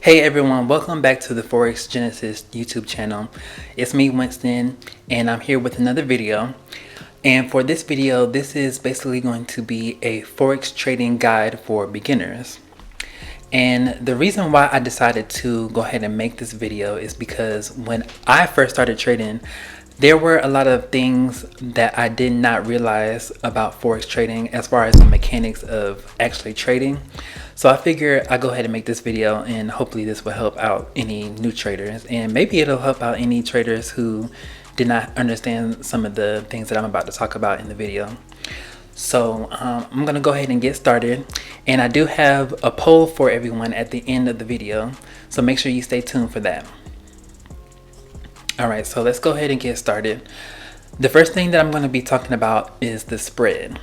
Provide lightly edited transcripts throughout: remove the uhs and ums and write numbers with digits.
Hey everyone, welcome back to the Forex Genesis YouTube channel. It's me, Winston, and I'm here with another video. And for this video, this is basically going to be a Forex trading guide for beginners. And the reason why I decided to go ahead and make this video is because when I first started trading, there were a lot of things that I did not realize about Forex trading as far as the mechanics of actually trading. So I figure I'll go ahead and make this video, and hopefully this will help out any new traders, and maybe it'll help out any traders who did not understand some of the things that I'm about to talk about in the video. So I'm gonna go ahead and get started, and I do have a poll for everyone at the end of the video, so make sure you stay tuned for that. Alright, so let's go ahead and get started. The first thing that I'm going to be talking about is the spread.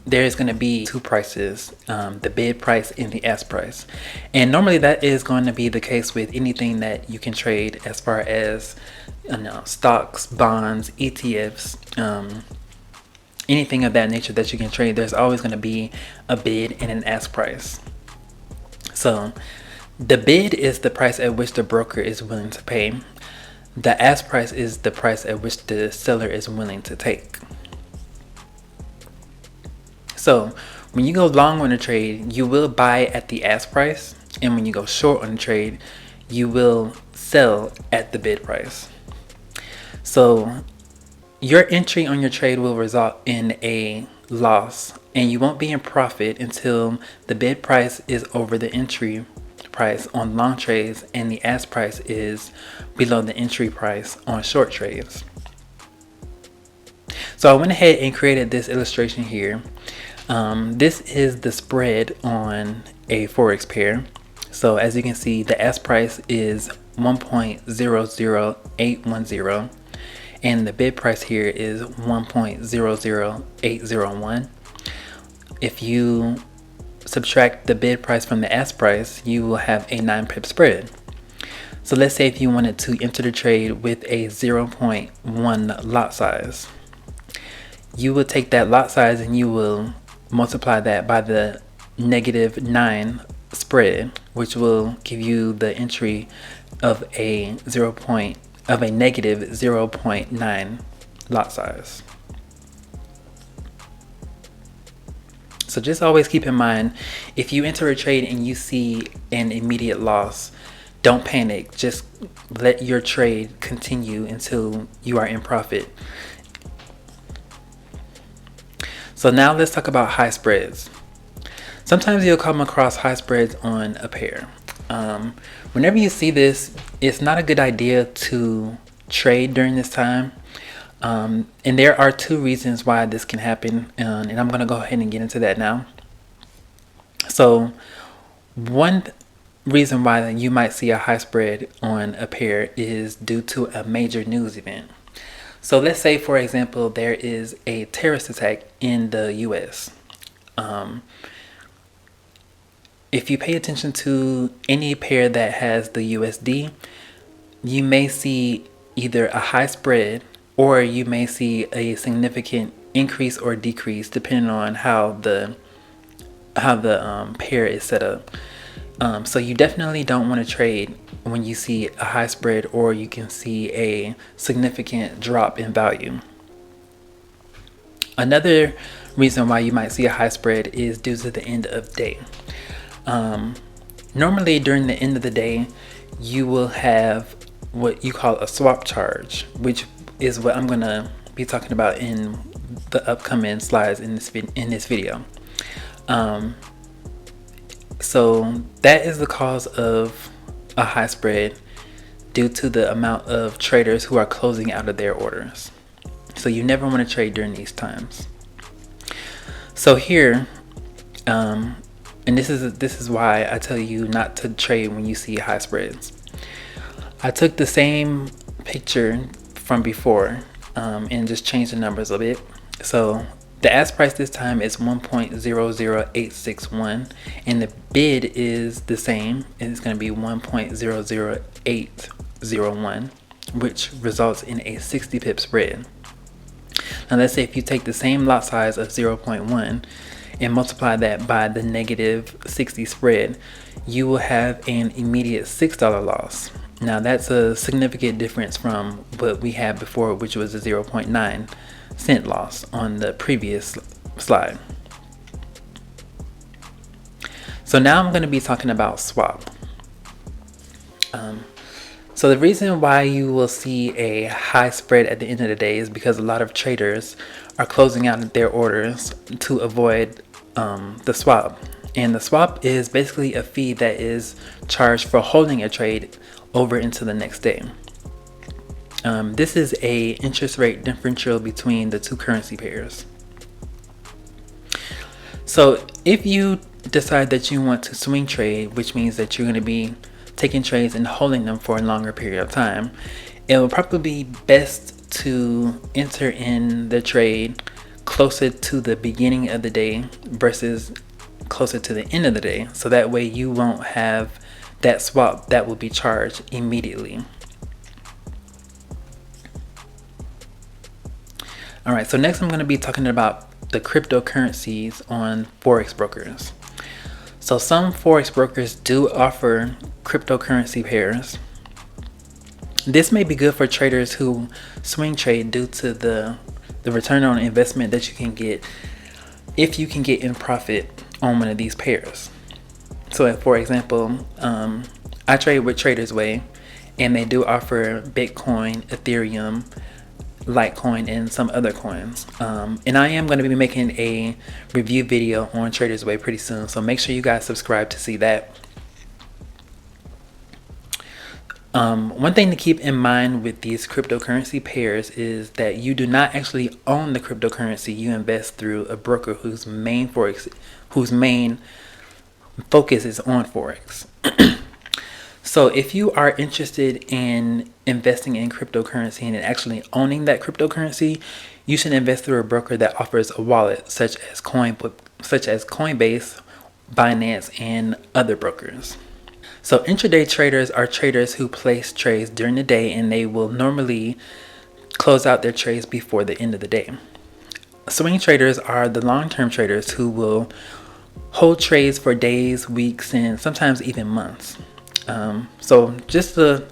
There's going to be two prices, the bid price and the ask price. And normally that is going to be the case with anything that you can trade as far as stocks, bonds, ETFs, anything of that nature that you can trade. There's always going to be a bid and an ask price. So the bid is the price at which the broker is willing to pay. The ask price is the price at which the seller is willing to take. So when you go long on a trade, you will buy at the ask price, and when you go short on a trade, you will sell at the bid price. So your entry on your trade will result in a loss, and you won't be in profit until the bid price is over the entry price on long trades and the ask price is below the entry price on short trades. So I went ahead and created this illustration here. This is the spread on a Forex pair. So as you can see, the ask price is 1.00810 and the bid price here is 1.00801. If you subtract the bid price from the ask price, you will have a 9 pip spread. So let's say if you wanted to enter the trade with a 0.1 lot size, you will take that lot size and you will multiply that by the -9 spread, which will give you the entry of a -0.9 lot size. So just always keep in mind, if you enter a trade and you see an immediate loss, don't panic. Just let your trade continue until you are in profit. So now let's talk about high spreads. Sometimes you'll come across high spreads on a pair. Whenever you see this, it's not a good idea to trade during this time. And there are two reasons why this can happen, and I'm going to go ahead and get into that now. So one reason why you might see a high spread on a pair is due to a major news event. So let's say, for example, there is a terrorist attack in the US. If you pay attention to any pair that has the USD, you may see either a high spread or you may see a significant increase or decrease depending on how the pair is set up. So you definitely don't want to trade when you see a high spread or you can see a significant drop in value. Another reason why you might see a high spread is due to the end of day. Normally during the end of the day, you will have what you call a swap charge, which is what I'm gonna be talking about in the upcoming slides in this video. So that is the cause of a high spread due to the amount of traders who are closing out of their orders. So you never want to trade during these times. So here, and this is why I tell you not to trade when you see high spreads. I took the same picture from before and just changed the numbers a bit. So the ask price this time is 1.00861 and the bid is the same, and it's going to be 1.00801, which results in a 60 pip spread. Now let's say if you take the same lot size of 0.1 and multiply that by the negative 60 spread, you will have an immediate $6 loss. Now that's a significant difference from what we had before, which was a 0.9 cent loss on the previous slide. So now I'm going to be talking about swap. So the reason why you will see a high spread at the end of the day is because a lot of traders are closing out their orders to avoid the swap. And the swap is basically a fee that is charged for holding a trade over into the next day. This is a interest rate differential between the two currency pairs. So if you decide that you want to swing trade, which means that you're going to be taking trades and holding them for a longer period of time, it will probably be best to enter in the trade closer to the beginning of the day versus closer to the end of the day, so that way you won't have that swap that will be charged immediately. All right, so next I'm going to be talking about the cryptocurrencies on Forex brokers. So some Forex brokers do offer cryptocurrency pairs. This may be good for traders who swing trade due to the return on investment that you can get if you can get in profit on one of these pairs. So for example, I trade with Traders Way, and they do offer Bitcoin, Ethereum, Litecoin, and some other coins. And I am going to be making a review video on Traders Way pretty soon, so make sure you guys subscribe to see that. One thing to keep in mind with these cryptocurrency pairs is that you do not actually own the cryptocurrency. You invest through a broker whose main focus is on Forex. So if you are interested in investing in cryptocurrency and actually owning that cryptocurrency, you should invest through a broker that offers a wallet such as Coinbase, Binance, and other brokers. So intraday traders are traders who place trades during the day, and they will normally close out their trades before the end of the day. Swing traders are the long-term traders who will hold trades for days, weeks, and sometimes even months. So just a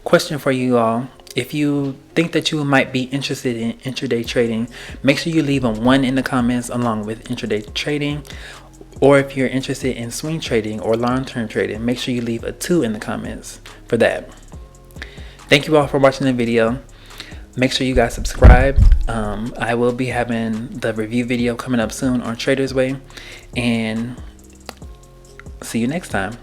question for you all: if you think that you might be interested in intraday trading, make sure you leave a 1 in the comments along with intraday trading. Or if you're interested in swing trading or long-term trading, make sure you leave a 2 in the comments for that. Thank you all for watching the video. Make sure you guys subscribe. I will be having the review video coming up soon on Traders Way, and see you next time.